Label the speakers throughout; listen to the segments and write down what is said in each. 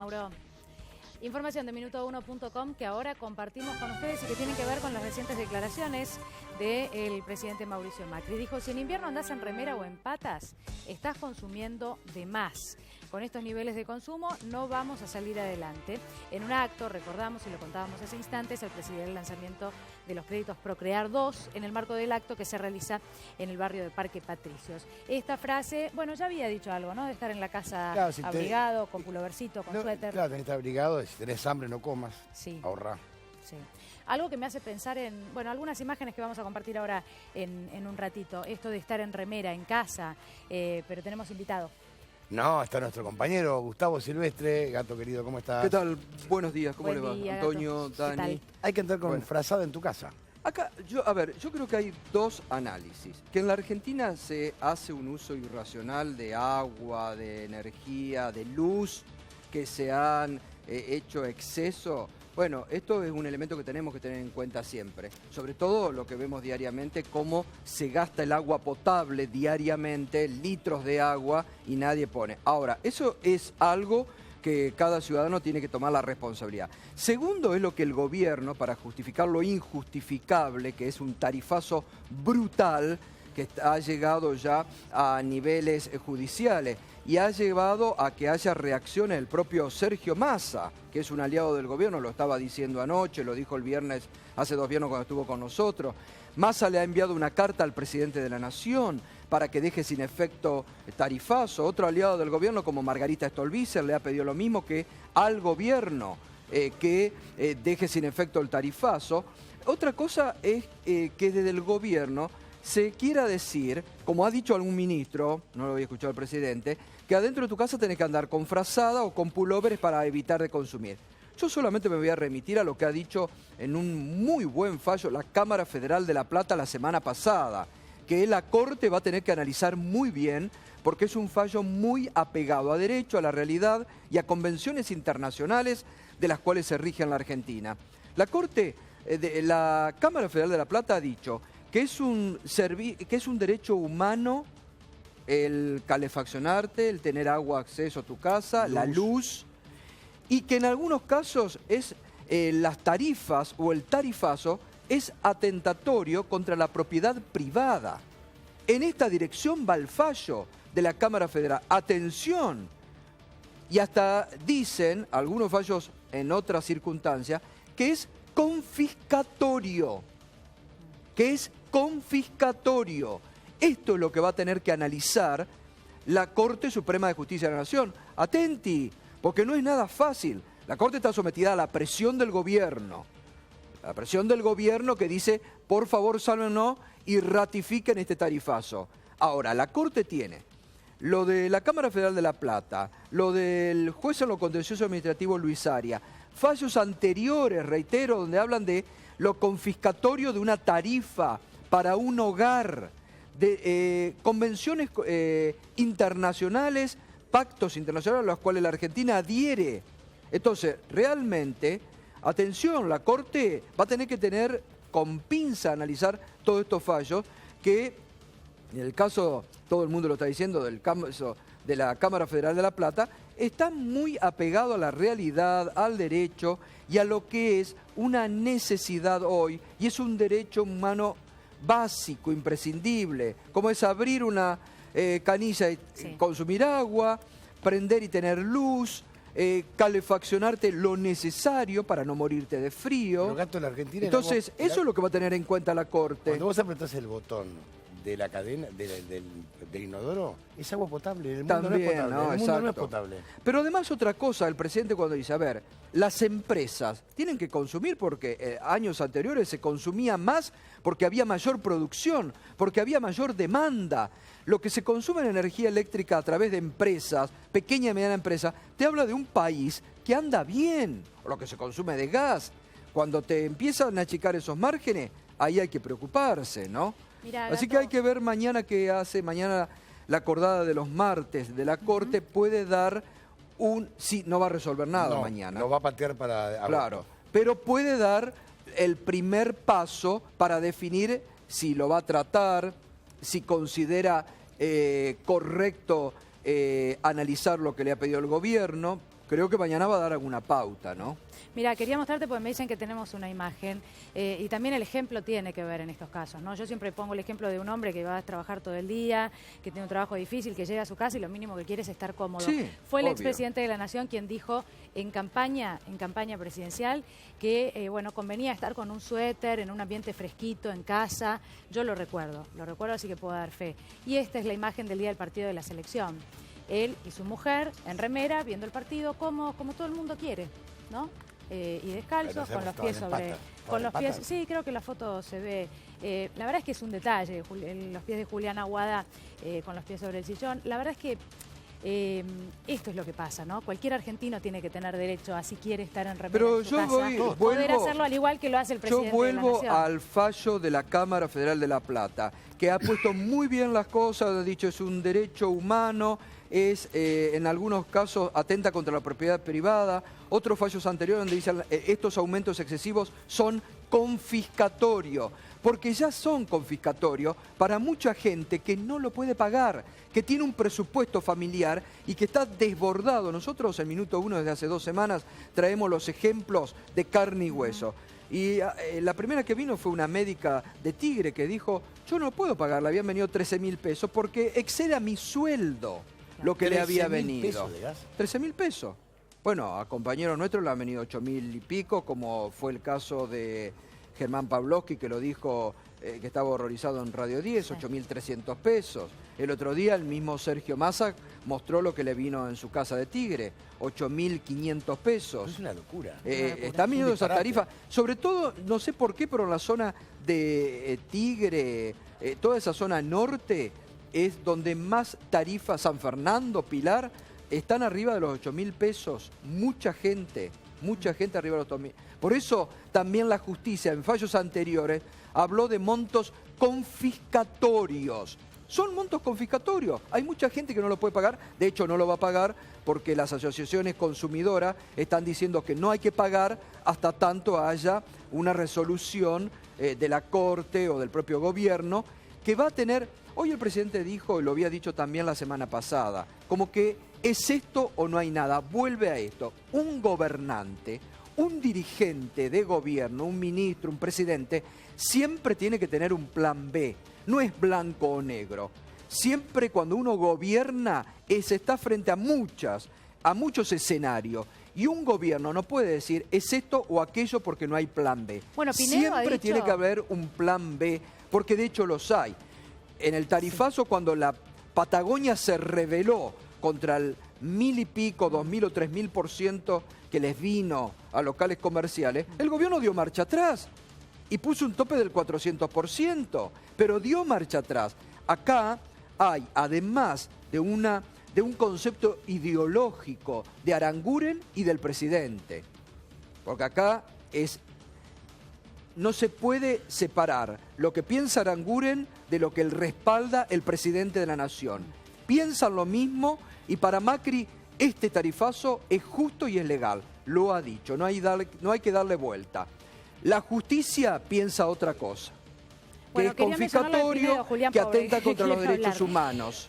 Speaker 1: Mauro. Información de Minuto1.com que ahora compartimos con ustedes y que tienen que ver con las recientes declaraciones del presidente Mauricio Macri. Dijo, si en invierno andás en remera o en patas, estás consumiendo de más. Con estos niveles de consumo no vamos a salir adelante. En un acto, recordamos y lo contábamos hace instantes, el presidente del lanzamiento de los créditos Procrear 2 en el marco del acto que se realiza en el barrio de Parque Patricios. Esta frase, bueno, ya había dicho algo, ¿no? De estar en la casa claro, si abrigado, con pulovercito, con suéter.
Speaker 2: Claro, tenés que estar abrigado, si tenés hambre no comas,
Speaker 1: sí.
Speaker 2: Ahorrá.
Speaker 1: Sí. Algo que me hace pensar en, bueno, algunas imágenes que vamos a compartir ahora en un ratito. Esto de estar en remera, en casa, pero tenemos invitado.
Speaker 2: No, está nuestro compañero Gustavo Silvestre. Gato querido, ¿cómo estás?
Speaker 3: ¿Qué tal? Buenos días, ¿cómo
Speaker 1: Buen
Speaker 3: le va?
Speaker 1: día,
Speaker 3: Antonio,
Speaker 1: Gato.
Speaker 3: Dani.
Speaker 2: Hay que entrar con frazado en tu casa.
Speaker 3: Acá, yo creo que hay dos análisis. Que en la Argentina se hace un uso irracional de agua, de energía, de luz, que se han hecho exceso. Bueno, esto es un elemento que tenemos que tener en cuenta siempre. Sobre todo lo que vemos diariamente, cómo se gasta el agua potable diariamente, litros de agua y nadie pone. Ahora, eso es algo que cada ciudadano tiene que tomar la responsabilidad. Segundo es lo que el gobierno, para justificar lo injustificable, que es un tarifazo brutal, que ha llegado ya a niveles judiciales y ha llevado a que haya reacciones del propio Sergio Massa, que es un aliado del gobierno, lo estaba diciendo anoche, lo dijo el viernes, hace 2 viernes cuando estuvo con nosotros. Massa le ha enviado una carta al presidente de la Nación para que deje sin efecto tarifazo. Otro aliado del gobierno, como Margarita Stolbizer, le ha pedido lo mismo que al gobierno, que deje sin efecto el tarifazo. Otra cosa es que desde el gobierno se quiera decir, como ha dicho algún ministro, no lo había escuchado el presidente, que adentro de tu casa tenés que andar con frazada o con pulóveres para evitar de consumir. Yo solamente me voy a remitir a lo que ha dicho en un muy buen fallo la Cámara Federal de La Plata la semana pasada, que la Corte va a tener que analizar muy bien porque es un fallo muy apegado a derecho, a la realidad y a convenciones internacionales de las cuales se rige en la Argentina. La Cámara Federal de La Plata ha dicho que es un derecho humano el calefaccionarte, el tener agua, acceso a tu casa, la luz, y que en algunos casos es las tarifas o el tarifazo es atentatorio contra la propiedad privada. En esta dirección va el fallo de la Cámara Federal. Atención, y hasta dicen algunos fallos en otras circunstancias que es confiscatorio. Esto es lo que va a tener que analizar la Corte Suprema de Justicia de la Nación. Atenti, porque no es nada fácil. La Corte está sometida a la presión del gobierno. La presión del gobierno que dice, por favor, sálvenos y ratifiquen este tarifazo. Ahora, la Corte tiene lo de la Cámara Federal de La Plata, lo del juez en lo contencioso administrativo Luis Aria, fallos anteriores, reitero, donde hablan de lo confiscatorio de una tarifa para un hogar, de convenciones internacionales, pactos internacionales a los cuales la Argentina adhiere. Entonces, realmente, atención, la Corte va a tener que tener con pinza analizar todos estos fallos que, en el caso, todo el mundo lo está diciendo, del caso de la Cámara Federal de La Plata, está muy apegado a la realidad, al derecho y a lo que es una necesidad hoy, y es un derecho humano básico, imprescindible, como es abrir una canilla y consumir agua, prender y tener luz, calefaccionarte lo necesario para no morirte de frío.
Speaker 2: Pero, Gato, la Argentina,
Speaker 3: entonces, eso es lo que va a tener en cuenta la Corte.
Speaker 2: Cuando vos apretás el botón de la cadena, del inodoro, es agua potable. En el mundo
Speaker 3: También,
Speaker 2: no es potable. En el mundo no es potable.
Speaker 3: Pero además otra cosa, el presidente cuando dice, a ver, las empresas tienen que consumir porque años anteriores se consumía más porque había mayor producción, porque había mayor demanda. Lo que se consume en energía eléctrica a través de empresas, pequeña y mediana empresa, te habla de un país que anda bien. O lo que se consume de gas. Cuando te empiezan a achicar esos márgenes, ahí hay que preocuparse, ¿no?
Speaker 1: Mirá,
Speaker 3: así
Speaker 1: Gato,
Speaker 3: que hay que ver mañana qué hace. Mañana la acordada de los martes de la Corte puede dar sí, no va a resolver nada mañana.
Speaker 2: No va a patear para...
Speaker 3: Claro, pero puede dar el primer paso para definir si lo va a tratar, si considera correcto analizar lo que le ha pedido el gobierno, creo que mañana va a dar alguna pauta, ¿no?
Speaker 1: Mira, quería mostrarte porque me dicen que tenemos una imagen y también el ejemplo tiene que ver en estos casos, ¿no? Yo siempre pongo el ejemplo de un hombre que va a trabajar todo el día, que tiene un trabajo difícil, que llega a su casa y lo mínimo que quiere es estar cómodo.
Speaker 3: Sí,
Speaker 1: Fue el
Speaker 3: obvio.
Speaker 1: expresidente de la Nación quien dijo en campaña presidencial que, bueno, convenía estar con un suéter, en un ambiente fresquito, en casa. Yo lo recuerdo así que puedo dar fe. Y esta es la imagen del día del partido de la selección. Él y su mujer en remera, viendo el partido como todo el mundo quiere, ¿no? Y descalzos, con los pies sobre... Con los pies, sí, creo que la foto se ve. La verdad es que es un detalle, los pies de Julián Aguada con los pies sobre el sillón. La verdad es que esto es lo que pasa, ¿no? Cualquier argentino tiene que tener derecho a, si quiere estar en remera
Speaker 3: Pero
Speaker 1: en su
Speaker 3: yo
Speaker 1: casa, poder hacerlo al igual que lo hace el presidente
Speaker 3: Yo vuelvo
Speaker 1: de la Nación.
Speaker 3: al fallo de la Cámara Federal de La Plata, que ha puesto muy bien las cosas, ha dicho es un derecho humano, es en algunos casos atenta contra la propiedad privada. Otros fallos anteriores donde dicen estos aumentos excesivos son confiscatorios, porque ya son confiscatorios para mucha gente que no lo puede pagar, que tiene un presupuesto familiar y que está desbordado. Nosotros en Minuto 1 desde hace 2 semanas traemos los ejemplos de carne y hueso. Y la primera que vino fue una médica de Tigre que dijo, yo no puedo pagar, le habían venido 13.000 pesos porque excede a mi sueldo lo que le había venido.
Speaker 2: ¿13.000 pesos de gas?
Speaker 3: 13.000 pesos. Bueno, a compañeros nuestros le han venido 8.000 y pico, como fue el caso de Germán Pavlovsky, que lo dijo, que estaba horrorizado en Radio 10, 8.300 pesos. El otro día el mismo Sergio Massa mostró lo que le vino en su casa de Tigre, 8.500 pesos.
Speaker 2: Es una locura.
Speaker 3: Están viniendo esas tarifas, sobre todo, no sé por qué, pero en la zona de Tigre, toda esa zona norte, es donde más tarifas, San Fernando, Pilar, están arriba de los 8.000 pesos. Mucha gente arriba de los 8.000. Por eso también la justicia en fallos anteriores habló de montos confiscatorios. Son montos confiscatorios. Hay mucha gente que no lo puede pagar, de hecho no lo va a pagar porque las asociaciones consumidoras están diciendo que no hay que pagar hasta tanto haya una resolución de la Corte o del propio gobierno que va a tener... Hoy el presidente dijo, y lo había dicho también la semana pasada, como que es esto o no hay nada. Vuelve a esto. Un gobernante, un dirigente de gobierno, un ministro, un presidente, siempre tiene que tener un plan B. No es blanco o negro. Siempre cuando uno gobierna, está frente a muchos escenarios. Y un gobierno no puede decir es esto o aquello porque no hay plan B.
Speaker 1: Bueno, Pinedo
Speaker 3: siempre
Speaker 1: ha dicho...
Speaker 3: tiene que haber un plan B, porque de hecho los hay. En el tarifazo, cuando la Patagonia se rebeló contra el 1.000 y pico, 2.000 o 3.000% que les vino a locales comerciales, el gobierno dio marcha atrás y puso un tope del 400%, pero dio marcha atrás. Acá hay, además de un concepto ideológico de Aranguren y del presidente, porque acá no se puede separar lo que piensa Aranguren de lo que respalda el presidente de la Nación. Piensan lo mismo y para Macri este tarifazo es justo y es legal. Lo ha dicho, no hay que darle vuelta. La justicia piensa otra cosa,
Speaker 1: Bueno,
Speaker 3: que es confiscatorio,
Speaker 1: Julián,
Speaker 3: que
Speaker 1: pobre,
Speaker 3: atenta contra los
Speaker 1: quiero
Speaker 3: derechos
Speaker 1: hablar.
Speaker 3: humanos.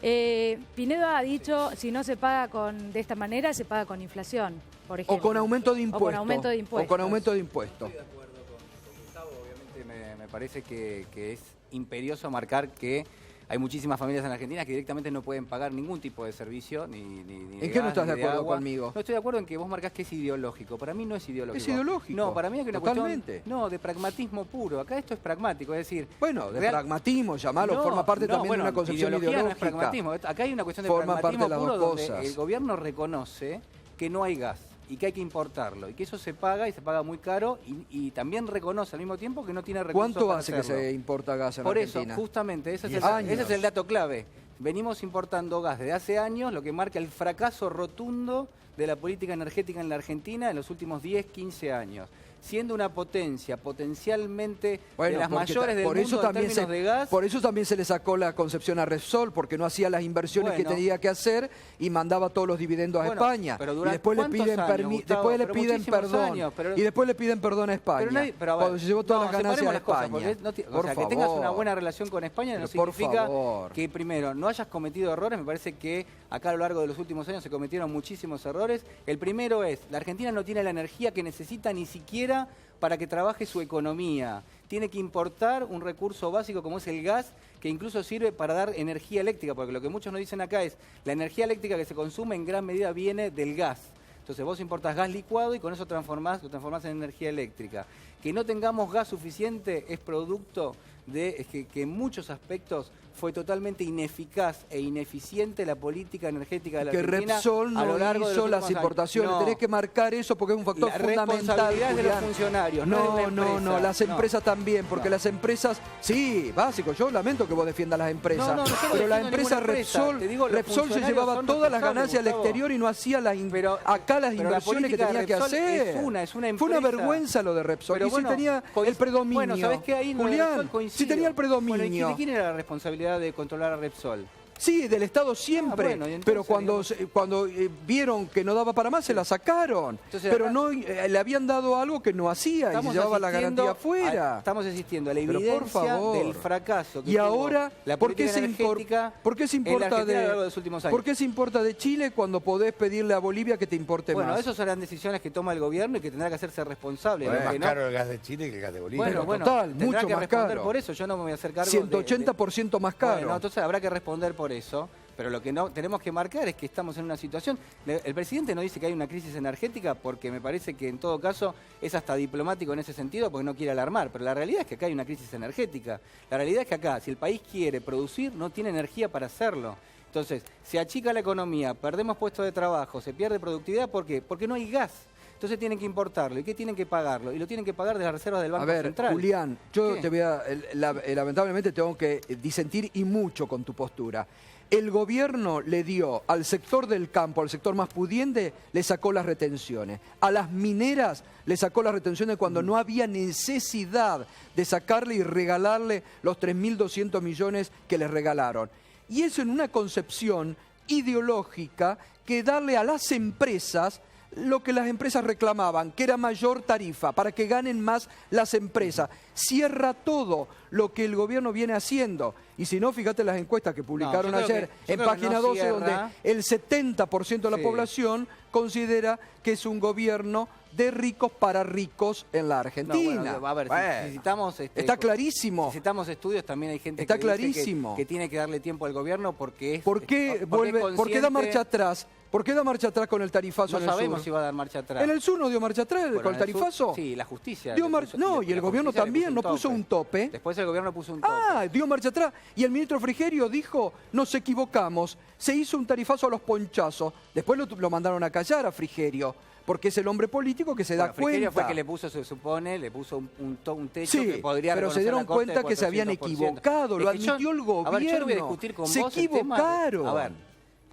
Speaker 1: Pinedo ha dicho, si no se paga de esta manera, se paga con inflación, por ejemplo.
Speaker 3: O con aumento de impuestos.
Speaker 1: O con aumento de impuestos.
Speaker 3: O con aumento de impuestos.
Speaker 4: Estoy de acuerdo con Gustavo, obviamente me parece que es imperioso marcar que hay muchísimas familias en Argentina que directamente no pueden pagar ningún tipo de servicio, ni de
Speaker 3: ¿En qué no
Speaker 4: gas,
Speaker 3: estás
Speaker 4: ni
Speaker 3: de acuerdo
Speaker 4: agua.
Speaker 3: conmigo?
Speaker 4: No estoy de acuerdo en que vos marcás que es ideológico. Para mí no es ideológico.
Speaker 3: Es ideológico.
Speaker 4: No, para mí es una
Speaker 3: Totalmente.
Speaker 4: cuestión de pragmatismo puro. Acá esto es pragmático, es decir...
Speaker 3: Bueno, de pragmatismo, llamarlo, forma parte también de una concepción ideológica.
Speaker 4: No es pragmatismo. Acá hay una cuestión de
Speaker 3: Forma parte
Speaker 4: pragmatismo
Speaker 3: de las
Speaker 4: puro
Speaker 3: dos
Speaker 4: donde
Speaker 3: cosas.
Speaker 4: el gobierno reconoce que no hay gas y que hay que importarlo y que eso se paga y se paga muy caro y también reconoce al mismo tiempo que no tiene recursos
Speaker 3: ¿Cuánto
Speaker 4: para
Speaker 3: hace que
Speaker 4: hacerlo.
Speaker 3: se importa gas en
Speaker 4: Por
Speaker 3: Argentina?
Speaker 4: eso, justamente, ese
Speaker 3: 10 años.
Speaker 4: es el dato clave. Venimos importando gas desde hace años, lo que marca el fracaso rotundo de la política energética en la Argentina en los últimos 10, 15 años. Siendo una potencia potencialmente de las mayores del mundo en términos de gas.
Speaker 3: Por eso también se le sacó la Concepción a Repsol, porque no hacía las inversiones que tenía que hacer y mandaba todos los dividendos a España.
Speaker 4: Pero
Speaker 3: y después le piden perdón. Y después le piden perdón a España. Cuando se llevó todas las ganancias a España.
Speaker 4: Que tengas una buena relación con España no significa que primero no hayas cometido errores. Me parece que acá a lo largo de los últimos años se cometieron muchísimos errores. factores. El primero es, la Argentina no tiene la energía que necesita ni siquiera para que trabaje su economía. Tiene que importar un recurso básico como es el gas, que incluso sirve para dar energía eléctrica, porque lo que muchos nos dicen acá es, la energía eléctrica que se consume en gran medida viene del gas. Entonces vos importás gas licuado y con eso lo transformás en energía eléctrica. Que no tengamos gas suficiente es producto de que en muchos aspectos fue totalmente ineficaz e ineficiente la política energética de la Argentina.
Speaker 3: Que Repsol
Speaker 4: a lo
Speaker 3: no
Speaker 4: largo de los
Speaker 3: hizo las
Speaker 4: últimos años.
Speaker 3: importaciones.
Speaker 4: No.
Speaker 3: Tenés que marcar eso porque es un factor
Speaker 4: La
Speaker 3: fundamental.
Speaker 4: responsabilidad es de los
Speaker 3: Julián.
Speaker 4: funcionarios, no de la empresa.
Speaker 3: Las empresas también, porque
Speaker 4: No.
Speaker 3: las empresas, sí, básico, yo lamento que vos defiendas las empresas,
Speaker 4: No, no estoy
Speaker 3: pero la
Speaker 4: defiendo
Speaker 3: empresa
Speaker 4: ninguna empresa.
Speaker 3: Repsol,
Speaker 4: Te digo, los
Speaker 3: Repsol se
Speaker 4: funcionarios
Speaker 3: llevaba
Speaker 4: son
Speaker 3: todas las
Speaker 4: responsables,
Speaker 3: ganancias al
Speaker 4: Gustavo.
Speaker 3: exterior y no hacía
Speaker 4: Pero
Speaker 3: acá las
Speaker 4: la
Speaker 3: inversiones que
Speaker 4: política
Speaker 3: tenía
Speaker 4: de
Speaker 3: que
Speaker 4: Repsol
Speaker 3: hacer.
Speaker 4: es una
Speaker 3: Fue una
Speaker 4: empresa.
Speaker 3: vergüenza lo de Repsol.
Speaker 4: Pero
Speaker 3: Y
Speaker 4: bueno,
Speaker 3: si tenía
Speaker 4: coinc-
Speaker 3: el predominio.
Speaker 4: Bueno, ¿sabés qué? Ahí en lo de
Speaker 3: Julián,
Speaker 4: Repsol coincido.
Speaker 3: si tenía el predominio.
Speaker 4: Bueno, ¿y de quién era la responsabilidad de controlar a Repsol?
Speaker 3: Sí, del Estado siempre,
Speaker 4: bueno, y entonces,
Speaker 3: pero cuando,
Speaker 4: digamos-
Speaker 3: cuando vieron que no daba para más, se la sacaron.
Speaker 4: Entonces,
Speaker 3: pero
Speaker 4: acá-
Speaker 3: no le habían dado algo que no hacía y se llevaba la garantía afuera.
Speaker 4: Estamos asistiendo a la
Speaker 3: Pero por
Speaker 4: evidencia
Speaker 3: favor.
Speaker 4: del fracaso que
Speaker 3: Y
Speaker 4: tuvo
Speaker 3: ahora,
Speaker 4: la
Speaker 3: ¿por qué
Speaker 4: política
Speaker 3: se
Speaker 4: energética
Speaker 3: ¿por qué se
Speaker 4: en la
Speaker 3: importa
Speaker 4: Argentina a lo largo de los últimos años?
Speaker 3: ¿Por qué se importa de Chile cuando podés pedirle a Bolivia que te importe
Speaker 4: Bueno,
Speaker 3: más?
Speaker 4: esas serán decisiones que toma el gobierno y que tendrá que hacerse responsable.
Speaker 2: Bueno, es
Speaker 4: porque
Speaker 2: más
Speaker 4: no-
Speaker 2: caro el gas de Chile que el gas de Bolivia.
Speaker 4: Bueno,
Speaker 3: Pero
Speaker 4: bueno,
Speaker 3: total,
Speaker 4: tendrá
Speaker 3: mucho
Speaker 4: que
Speaker 3: más
Speaker 4: responder
Speaker 3: caro.
Speaker 4: por eso. Yo no me voy a hacer cargo
Speaker 3: 180% más caro.
Speaker 4: Bueno, entonces habrá que responder por eso. Pero lo que no tenemos que marcar es que estamos en una situación... El presidente no dice que hay una crisis energética porque me parece que en todo caso es hasta diplomático en ese sentido porque no quiere alarmar. Pero la realidad es que acá hay una crisis energética. La realidad es que acá, si el país quiere producir, no tiene energía para hacerlo. Entonces, se achica la economía, perdemos puestos de trabajo, se pierde productividad. ¿Por qué? Porque no hay gas. Entonces tienen que importarlo. ¿Y qué tienen que pagarlo? Y lo tienen que pagar de las reservas del Banco
Speaker 3: A ver,
Speaker 4: Central.
Speaker 3: Julián, yo
Speaker 4: ¿Qué?
Speaker 3: te voy a, lamentablemente tengo que disentir y mucho con tu postura. El gobierno le dio al sector del campo, al sector más pudiente, le sacó las retenciones. A las mineras le sacó las retenciones cuando no había necesidad de sacarle y regalarle los 3.200 millones que les regalaron. Y eso en una concepción ideológica que darle a las empresas lo que las empresas reclamaban, que era mayor tarifa, para que ganen más las empresas. Cierra todo lo que el gobierno viene haciendo. Y si no, fíjate las encuestas que publicaron
Speaker 4: yo creo
Speaker 3: ayer
Speaker 4: que- yo
Speaker 3: en
Speaker 4: creo que
Speaker 3: página
Speaker 4: no
Speaker 3: 12,
Speaker 4: cierra.
Speaker 3: donde el 70% de la
Speaker 4: Sí.
Speaker 3: población considera que es un gobierno de ricos para ricos en la
Speaker 4: No,
Speaker 3: Argentina.
Speaker 4: bueno, a ver, si
Speaker 3: Bueno,
Speaker 4: necesitamos...
Speaker 3: está clarísimo.
Speaker 4: Necesitamos estudios, también hay gente
Speaker 3: Está
Speaker 4: que dice
Speaker 3: clarísimo.
Speaker 4: que tiene que darle tiempo al gobierno porque es...
Speaker 3: ¿Por qué,
Speaker 4: porque es
Speaker 3: ¿Por qué da
Speaker 4: consciente-
Speaker 3: marcha atrás? ¿Por qué da marcha atrás con el tarifazo
Speaker 4: No
Speaker 3: en el
Speaker 4: sabemos
Speaker 3: sur?
Speaker 4: si va a dar marcha atrás.
Speaker 3: En el sur no dio marcha atrás
Speaker 4: Bueno,
Speaker 3: con el
Speaker 4: en el sur,
Speaker 3: tarifazo.
Speaker 4: sí, la justicia.
Speaker 3: Dio
Speaker 4: le
Speaker 3: mar-
Speaker 4: puso-
Speaker 3: no,
Speaker 4: le-
Speaker 3: y el
Speaker 4: la
Speaker 3: gobierno
Speaker 4: justicia le
Speaker 3: también no puso un tope.
Speaker 4: Después el gobierno puso un tope.
Speaker 3: Ah, dio marcha atrás. Y el ministro Frigerio dijo, nos equivocamos, se hizo un tarifazo a los ponchazos. Después lo mandaron a callar a Frigerio, porque es el hombre político que se da
Speaker 4: Bueno, Frigerio
Speaker 3: cuenta.
Speaker 4: fue que le puso, se supone, le puso un techo
Speaker 3: Sí,
Speaker 4: que podría
Speaker 3: pero se
Speaker 4: reconocer
Speaker 3: dieron
Speaker 4: la Corte
Speaker 3: cuenta
Speaker 4: de
Speaker 3: que se habían
Speaker 4: 400%.
Speaker 3: equivocado, lo
Speaker 4: Es que yo-
Speaker 3: admitió el
Speaker 4: A ver, yo no voy a
Speaker 3: gobierno.
Speaker 4: discutir con
Speaker 3: Se
Speaker 4: vos el tema de-
Speaker 3: equivocaron.
Speaker 4: A ver,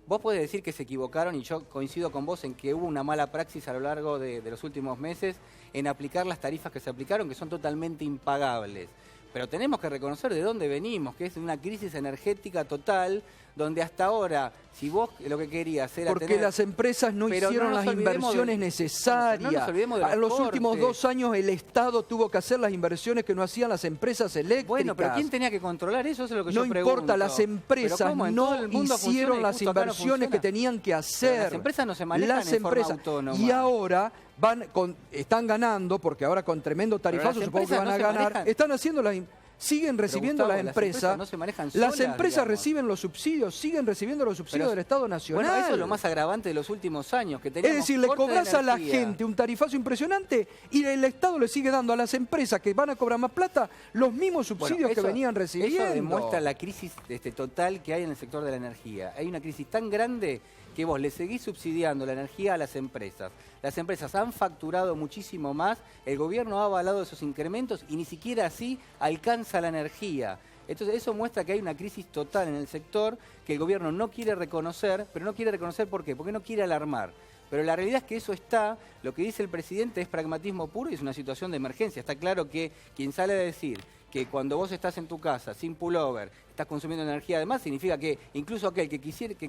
Speaker 4: vos podés decir que se equivocaron y yo coincido con vos en que hubo una mala praxis a lo largo de los últimos meses en aplicar las tarifas que se aplicaron, que son totalmente impagables. Pero tenemos que reconocer de dónde venimos, que es una crisis energética total, donde hasta ahora, si vos lo que querías era
Speaker 3: Porque
Speaker 4: tener...
Speaker 3: las empresas no
Speaker 4: Pero
Speaker 3: hicieron
Speaker 4: no nos
Speaker 3: las
Speaker 4: olvidemos
Speaker 3: inversiones
Speaker 4: de-
Speaker 3: necesarias.
Speaker 4: no nos olvidemos de los
Speaker 3: En los últimos
Speaker 4: cortes.
Speaker 3: 2 años el Estado tuvo que hacer las inversiones que no hacían las empresas eléctricas.
Speaker 4: Bueno, pero ¿quién tenía que controlar eso? Eso es lo que
Speaker 3: No
Speaker 4: yo pregunto.
Speaker 3: importa, las
Speaker 4: Pero
Speaker 3: empresas
Speaker 4: ¿cómo? En todo
Speaker 3: no
Speaker 4: el mundo funciona
Speaker 3: hicieron
Speaker 4: y
Speaker 3: las
Speaker 4: justo acá no
Speaker 3: inversiones que
Speaker 4: funciona.
Speaker 3: tenían que hacer.
Speaker 4: Pero las empresas no se manejan
Speaker 3: Las
Speaker 4: en forma
Speaker 3: empresas.
Speaker 4: autónoma.
Speaker 3: Y ahora están ganando, porque ahora con tremendo tarifazo
Speaker 4: las
Speaker 3: supongo que
Speaker 4: empresas
Speaker 3: van
Speaker 4: no
Speaker 3: a
Speaker 4: se
Speaker 3: ganar.
Speaker 4: manejan.
Speaker 3: Están haciendo siguen recibiendo
Speaker 4: Gustavo,
Speaker 3: las
Speaker 4: las
Speaker 3: empresas.
Speaker 4: empresas no se manejan
Speaker 3: Las
Speaker 4: solas,
Speaker 3: empresas
Speaker 4: digamos.
Speaker 3: reciben los subsidios, siguen recibiendo los subsidios
Speaker 4: Pero-
Speaker 3: del Estado Nacional.
Speaker 4: Bueno, eso es lo más agravante de los últimos años, que
Speaker 3: Es
Speaker 4: teníamos
Speaker 3: decir, le
Speaker 4: corte de
Speaker 3: cobras a la
Speaker 4: energía.
Speaker 3: gente un tarifazo impresionante y el Estado le sigue dando a las empresas que van a cobrar más plata los mismos
Speaker 4: Bueno,
Speaker 3: subsidios que
Speaker 4: eso-
Speaker 3: venían recibiendo.
Speaker 4: Eso demuestra la crisis total que hay en el sector de la energía. Hay una crisis tan grande que vos le seguís subsidiando la energía a las empresas. Las empresas han facturado muchísimo más, el gobierno ha avalado esos incrementos y ni siquiera así alcanza la energía. Entonces eso muestra que hay una crisis total en el sector que el gobierno no quiere reconocer, pero no quiere reconocer ¿por qué? Porque no quiere alarmar. Pero la realidad es que eso está, lo que dice el presidente es pragmatismo puro y es una situación de emergencia. Está claro que quien sale a decir que cuando vos estás en tu casa sin pullover, estás consumiendo energía además, significa que incluso aquel que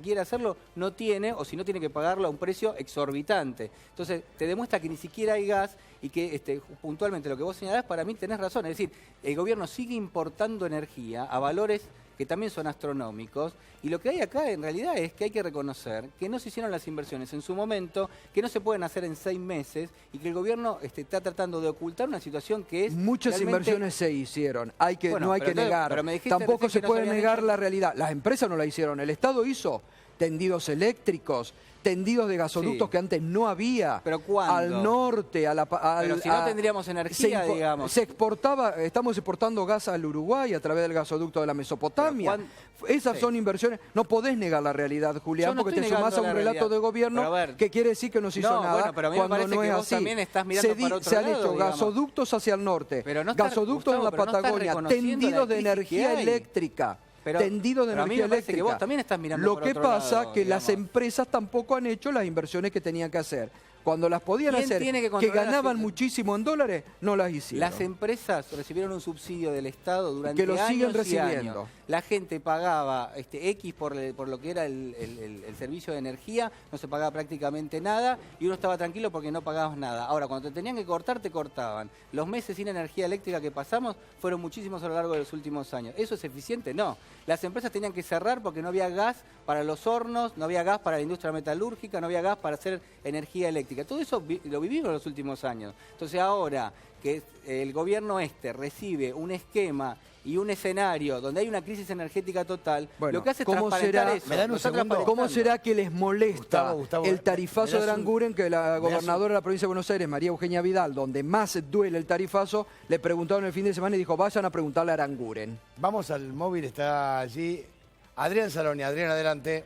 Speaker 4: quiera hacerlo no tiene, o si no tiene que pagarlo a un precio exorbitante. Entonces te demuestra que ni siquiera hay gas y que puntualmente lo que vos señalás, para mí tenés razón. Es decir, el gobierno sigue importando energía a valores que también son astronómicos, y lo que hay acá en realidad es que hay que reconocer que no se hicieron las inversiones en su momento, que no se pueden hacer en 6 meses, y que el gobierno está tratando de ocultar una situación que es
Speaker 3: Muchas
Speaker 4: realmente...
Speaker 3: inversiones se hicieron,
Speaker 4: Bueno,
Speaker 3: no hay que
Speaker 4: pero
Speaker 3: negar.
Speaker 4: me dijiste
Speaker 3: Tampoco
Speaker 4: recién
Speaker 3: se
Speaker 4: que no
Speaker 3: puede
Speaker 4: habían
Speaker 3: negar
Speaker 4: hecho.
Speaker 3: la realidad. Las empresas no la hicieron, el Estado hizo tendidos eléctricos, tendidos de gasoductos
Speaker 4: Sí.
Speaker 3: que antes no había.
Speaker 4: ¿Pero cuándo?
Speaker 3: Al norte,
Speaker 4: Pero si no tendríamos energía, digamos.
Speaker 3: Se exportaba, estamos exportando gas al Uruguay a través del gasoducto de la Mesopotamia. Esas
Speaker 4: Sí.
Speaker 3: son inversiones. No podés negar la realidad, Julián,
Speaker 4: Yo no
Speaker 3: porque te
Speaker 4: estoy
Speaker 3: sumás a
Speaker 4: negando
Speaker 3: un
Speaker 4: la
Speaker 3: relato
Speaker 4: realidad.
Speaker 3: de gobierno
Speaker 4: Pero a ver.
Speaker 3: que quiere decir que no se hizo
Speaker 4: No,
Speaker 3: nada
Speaker 4: bueno, pero a mí me
Speaker 3: cuando
Speaker 4: parece
Speaker 3: no
Speaker 4: que
Speaker 3: es
Speaker 4: vos
Speaker 3: así.
Speaker 4: también estás mirando para otro
Speaker 3: Se han
Speaker 4: lado,
Speaker 3: hecho
Speaker 4: digamos.
Speaker 3: gasoductos hacia el norte,
Speaker 4: Pero no estás-
Speaker 3: gasoductos en la
Speaker 4: Gustavo, pero no estás
Speaker 3: Patagonia,
Speaker 4: reconociendo
Speaker 3: tendidos
Speaker 4: la
Speaker 3: de
Speaker 4: crisis
Speaker 3: energía
Speaker 4: que hay.
Speaker 3: eléctrica.
Speaker 4: Pero-
Speaker 3: Tendidos de
Speaker 4: pero a mí
Speaker 3: energía
Speaker 4: me parece que
Speaker 3: eléctrica.
Speaker 4: vos también estás mirando
Speaker 3: Lo
Speaker 4: por
Speaker 3: que
Speaker 4: otro
Speaker 3: pasa
Speaker 4: lado,
Speaker 3: que las
Speaker 4: digamos.
Speaker 3: empresas tampoco han hecho las inversiones que tenían que hacer. Cuando las podían
Speaker 4: ¿Quién
Speaker 3: hacer,
Speaker 4: tiene que
Speaker 3: que
Speaker 4: controlar
Speaker 3: ganaban
Speaker 4: las-
Speaker 3: muchísimo en dólares, no las hicieron.
Speaker 4: Las empresas recibieron un subsidio del Estado durante
Speaker 3: Que lo
Speaker 4: años
Speaker 3: siguen
Speaker 4: y
Speaker 3: recibiendo.
Speaker 4: años. La gente pagaba X por lo que era el servicio de energía, no se pagaba prácticamente nada y uno estaba tranquilo porque no pagabas nada. Ahora, cuando te tenían que cortar, te cortaban. Los meses sin energía eléctrica que pasamos fueron muchísimos a lo largo de los últimos años. ¿Eso es eficiente? No. Las empresas tenían que cerrar porque no había gas para los hornos, no había gas para la industria metalúrgica, no había gas para hacer energía eléctrica. Todo eso lo vivimos en los últimos años. Entonces ahora que el gobierno recibe un esquema y un escenario donde hay una crisis energética total,
Speaker 3: Bueno,
Speaker 4: lo que hace es
Speaker 3: ¿cómo
Speaker 4: transparentar
Speaker 3: será-
Speaker 4: eso.
Speaker 2: ¿Me dan un
Speaker 4: Lo está
Speaker 2: segundo?
Speaker 4: transparentando.
Speaker 3: ¿Cómo será que les molesta
Speaker 2: Gustavo,
Speaker 3: el tarifazo
Speaker 2: me
Speaker 3: de
Speaker 2: das
Speaker 3: Aranguren que la
Speaker 2: das
Speaker 3: gobernadora de la provincia de Buenos Aires, María Eugenia Vidal, donde más duele el tarifazo, le preguntaron el fin de semana y dijo, vayan a preguntarle a Aranguren?
Speaker 2: Vamos al móvil, está allí Adrián Saloni. Adrián, adelante.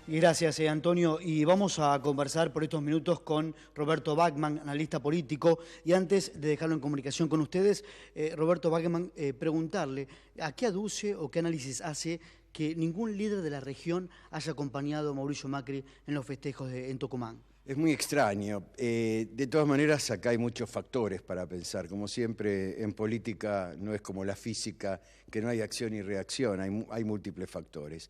Speaker 5: Gracias, Antonio. Y vamos a conversar por estos minutos con Roberto Bachmann, analista político. Y antes de dejarlo en comunicación con ustedes, Roberto Bachmann, preguntarle a qué aduce o qué análisis hace que ningún líder de la región haya acompañado a Mauricio Macri en los festejos en Tucumán.
Speaker 6: Es muy extraño. De todas maneras, acá hay muchos factores para pensar. Como siempre, en política no es como la física, que no hay acción y reacción, hay múltiples factores.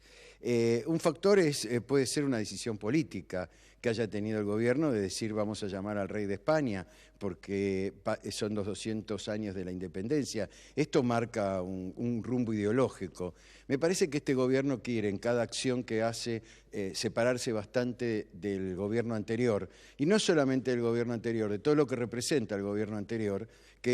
Speaker 6: Un factor puede ser una decisión política que haya tenido el gobierno de decir vamos a llamar al rey de España porque son los 200 años de la independencia. Esto marca un rumbo ideológico. Me parece que este gobierno quiere en cada acción que hace separarse bastante del gobierno anterior, y no solamente del gobierno anterior, de todo lo que representa el gobierno anterior, que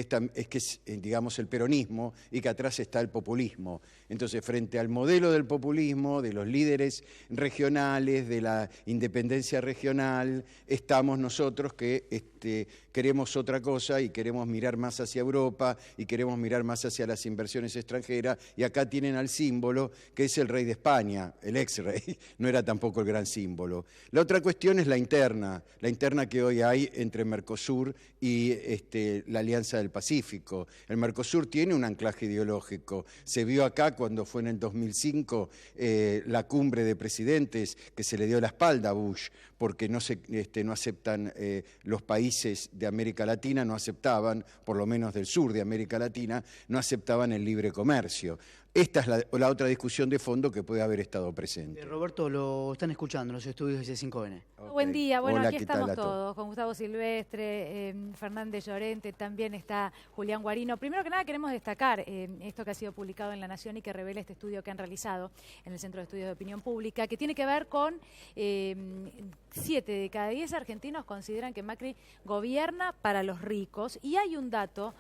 Speaker 6: es digamos, el peronismo, y que atrás está el populismo. Entonces, frente al modelo del populismo, de los líderes regionales, de la independencia regional, estamos nosotros que queremos otra cosa y queremos mirar más hacia Europa y queremos mirar más hacia las inversiones extranjeras, y acá tienen al símbolo que es el rey de España, el ex rey, no era tampoco el gran símbolo. La otra cuestión es la interna que hoy hay entre Mercosur y la Alianza del Pacífico. El Mercosur tiene un anclaje ideológico. Se vio acá cuando fue en el 2005 la cumbre de presidentes que se le dio la espalda a Bush porque no aceptan los países de América Latina, no aceptaban, por lo menos del sur de América Latina, no aceptaban el libre comercio. Esta es la otra discusión de fondo que puede haber estado presente.
Speaker 5: Roberto, lo están escuchando en los estudios de C5N.
Speaker 1: Buen día, bueno,
Speaker 6: Hola,
Speaker 1: aquí
Speaker 6: ¿qué tal
Speaker 1: estamos
Speaker 6: a todos?
Speaker 1: todos, con Gustavo Silvestre, Fernández Llorente, también está Julián Guarino. Primero que nada queremos destacar esto que ha sido publicado en La Nación y que revela este estudio que han realizado en el Centro de Estudios de Opinión Pública, que tiene que ver con 7 de cada 10 argentinos consideran que Macri gobierna para los ricos, y hay un dato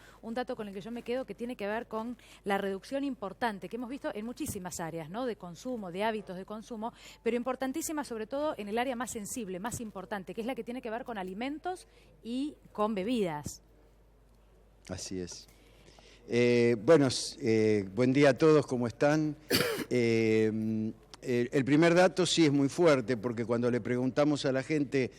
Speaker 1: con el que yo me quedo que tiene que ver con la reducción importante que hemos visto en muchísimas áreas, ¿no? De consumo, de hábitos de consumo, pero importantísima sobre todo en el área más sensible, más importante, que es la que tiene que ver con alimentos y con bebidas.
Speaker 6: Así es. Buen día a todos, ¿cómo están? El primer dato sí es muy fuerte, porque cuando le preguntamos a la gente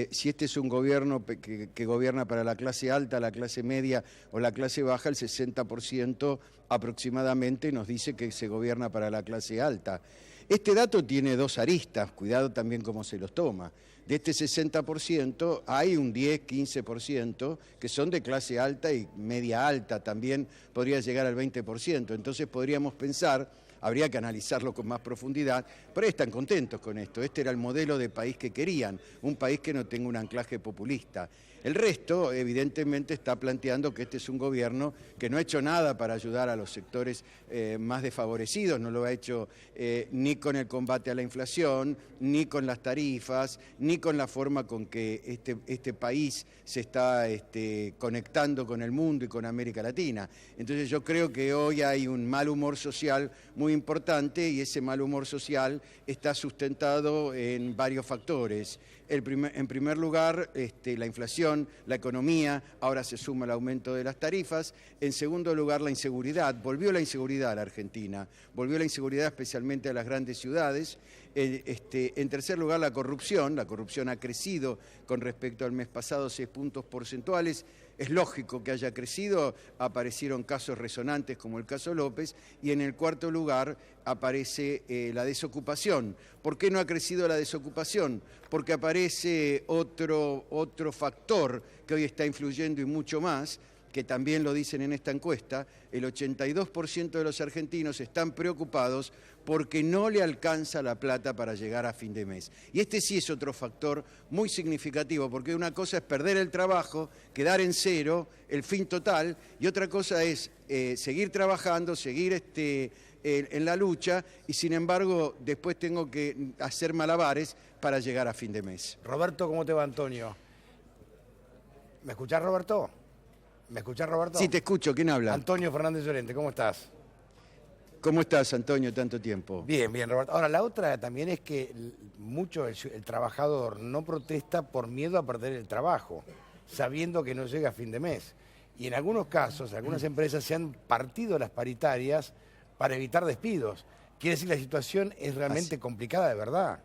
Speaker 6: si este es un gobierno que gobierna para la clase alta, la clase media o la clase baja, el 60% aproximadamente nos dice que se gobierna para la clase alta. Este dato tiene dos aristas, cuidado también cómo se los toma. De este 60% hay un 10-15% que son de clase alta y media alta, también podría llegar al 20%. Entonces podríamos pensar habría que analizarlo con más profundidad, pero están contentos con esto. Este era el modelo de país que querían, un país que no tenga un anclaje populista. El resto, evidentemente, está planteando que este es un gobierno que no ha hecho nada para ayudar a los sectores más desfavorecidos, no lo ha hecho ni con el combate a la inflación, ni con las tarifas, ni con la forma con que este país se está conectando con el mundo y con América Latina. Entonces yo creo que hoy hay un mal humor social muy importante y ese mal humor social está sustentado en varios factores. En primer lugar, la inflación, la economía, ahora se suma el aumento de las tarifas. En segundo lugar, la inseguridad. Volvió la inseguridad a la Argentina, volvió la inseguridad especialmente a las grandes ciudades. En tercer lugar, la corrupción ha crecido con respecto al mes pasado 6 puntos porcentuales. Es lógico que haya crecido, aparecieron casos resonantes como el caso López, y en el cuarto lugar aparece la desocupación. ¿Por qué no ha crecido la desocupación? Porque aparece otro factor que hoy está influyendo y mucho más, que también lo dicen en esta encuesta. El 82% de los argentinos están preocupados porque no le alcanza la plata para llegar a fin de mes. Y este sí es otro factor muy significativo, porque una cosa es perder el trabajo, quedar en cero, el fin total, y otra cosa es seguir trabajando, seguir en la lucha, y sin embargo después tengo que hacer malabares para llegar a fin de mes.
Speaker 2: Roberto, ¿cómo te va, Antonio? ¿Me escuchás, Roberto? ¿Me escuchás, Roberto?
Speaker 6: Sí, te escucho. ¿Quién habla?
Speaker 2: Antonio Fernández Llorente, ¿cómo estás?
Speaker 6: ¿Cómo estás, Antonio, tanto tiempo?
Speaker 2: Bien, bien, Roberto. Ahora, la otra también es que el trabajador no protesta por miedo a perder el trabajo, sabiendo que no llega a fin de mes. Y en algunos casos, algunas empresas se han partido las paritarias para evitar despidos. Quiere decir, la situación es realmente complicada de verdad.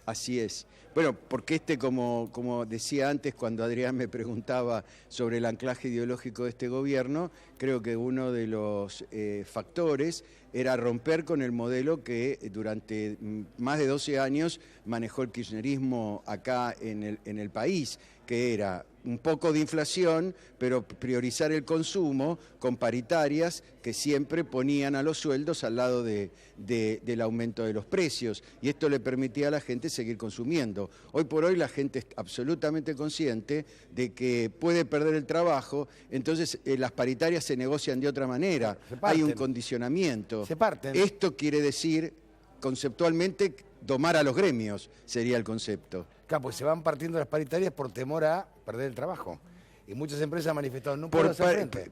Speaker 6: Así es. Bueno, porque como decía antes, cuando Adrián me preguntaba sobre el anclaje ideológico de este gobierno, creo que uno de los factores era romper con el modelo que durante más de 12 años manejó el kirchnerismo acá en el país, que era un poco de inflación, pero priorizar el consumo con paritarias que siempre ponían a los sueldos al lado del aumento de los precios, y esto le permitía a la gente seguir consumiendo. Hoy por hoy la gente es absolutamente consciente de que puede perder el trabajo, entonces las paritarias se negocian de otra manera, hay un condicionamiento.
Speaker 2: Se parten.
Speaker 6: Esto quiere decir, conceptualmente, domar a los gremios, sería el concepto.
Speaker 2: Claro, pues se van partiendo las paritarias por temor a perder el trabajo. Y muchas empresas han manifestado, no puedo hacer frente.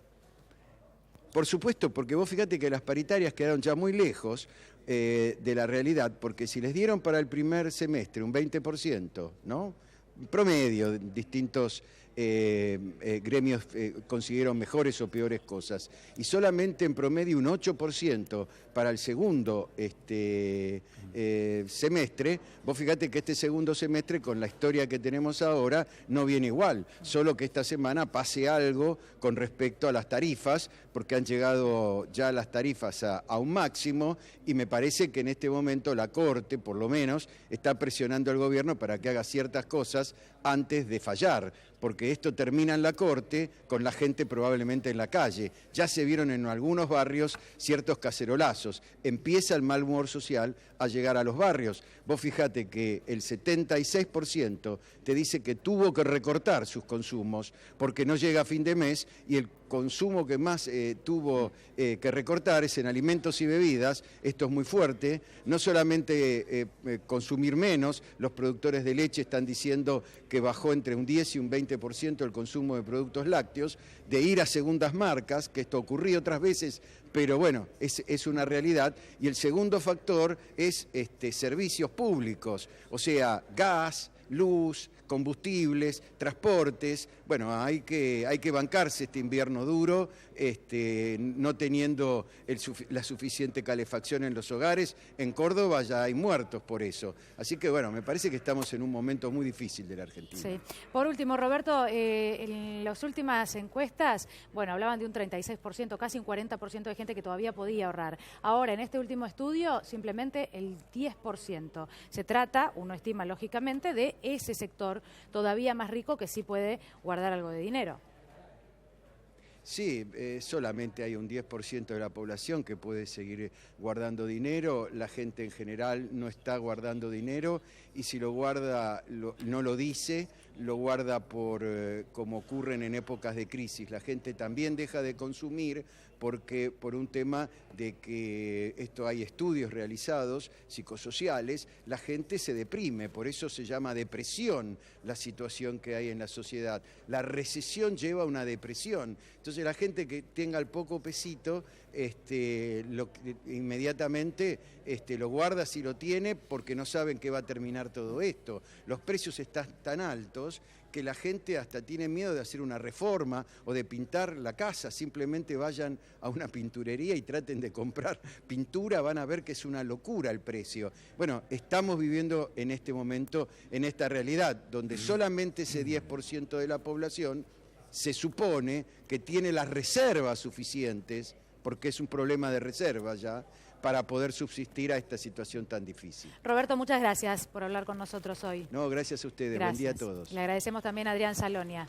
Speaker 6: Por supuesto, porque vos fíjate que las paritarias quedaron ya muy lejos de la realidad, porque si les dieron para el primer semestre un 20%, ¿no? Promedio, distintos gremios consiguieron mejores o peores cosas, y solamente en promedio un 8% para el segundo semestre. Vos fíjate que este segundo semestre, con la historia que tenemos ahora, no viene igual, solo que esta semana pase algo con respecto a las tarifas, porque han llegado ya las tarifas a un máximo, y me parece que en este momento la Corte, por lo menos, está presionando al gobierno para que haga ciertas cosas antes de fallar, porque esto termina en la Corte con la gente probablemente en la calle. Ya se vieron en algunos barrios ciertos cacerolazos. Empieza el mal humor social a llegar a los barrios. Vos fíjate que el 76% te dice que tuvo que recortar sus consumos porque no llega a fin de mes, y el consumo que más tuvo que recortar es en alimentos y bebidas. Esto es muy fuerte. No solamente consumir menos, los productores de leche están diciendo que bajó entre un 10 y un 20% el consumo de productos lácteos, de ir a segundas marcas, que esto ocurrió otras veces, pero bueno, es una realidad. Y el segundo factor es servicios públicos, o sea, gas, luz, combustibles, transportes. Bueno, hay que bancarse este invierno duro, no teniendo la suficiente calefacción en los hogares. En Córdoba ya hay muertos por eso. Así que bueno, me parece que estamos en un momento muy difícil de la Argentina.
Speaker 1: Sí. Por último, Roberto, en las últimas encuestas, bueno, hablaban de un 36%, casi un 40% de gente que todavía podía ahorrar. Ahora, en este último estudio, simplemente el 10%. Se trata, uno estima lógicamente, de ese sector todavía más rico que sí puede guardar algo de dinero.
Speaker 6: Sí, solamente hay un 10% de la población que puede seguir guardando dinero, la gente en general no está guardando dinero y si lo guarda no lo dice, lo guarda como ocurren en épocas de crisis. La gente también deja de consumir porque por un tema de que esto hay estudios realizados, psicosociales, la gente se deprime, por eso se llama depresión la situación que hay en la sociedad. La recesión lleva a una depresión. Entonces la gente que tenga el poco pesito, inmediatamente lo guarda si lo tiene porque no saben qué va a terminar todo esto. Los precios están tan altos que la gente hasta tiene miedo de hacer una reforma o de pintar la casa. Simplemente vayan a una pinturería y traten de comprar pintura, van a ver que es una locura el precio. Bueno, estamos viviendo en este momento, en esta realidad, donde solamente ese 10% de la población se supone que tiene las reservas suficientes, porque es un problema de reservas ya, para poder subsistir a esta situación tan difícil.
Speaker 1: Roberto, muchas gracias por hablar con nosotros hoy.
Speaker 6: No, gracias a ustedes.
Speaker 1: Gracias.
Speaker 6: Buen día a todos.
Speaker 1: Le agradecemos también a Adrián Salonia.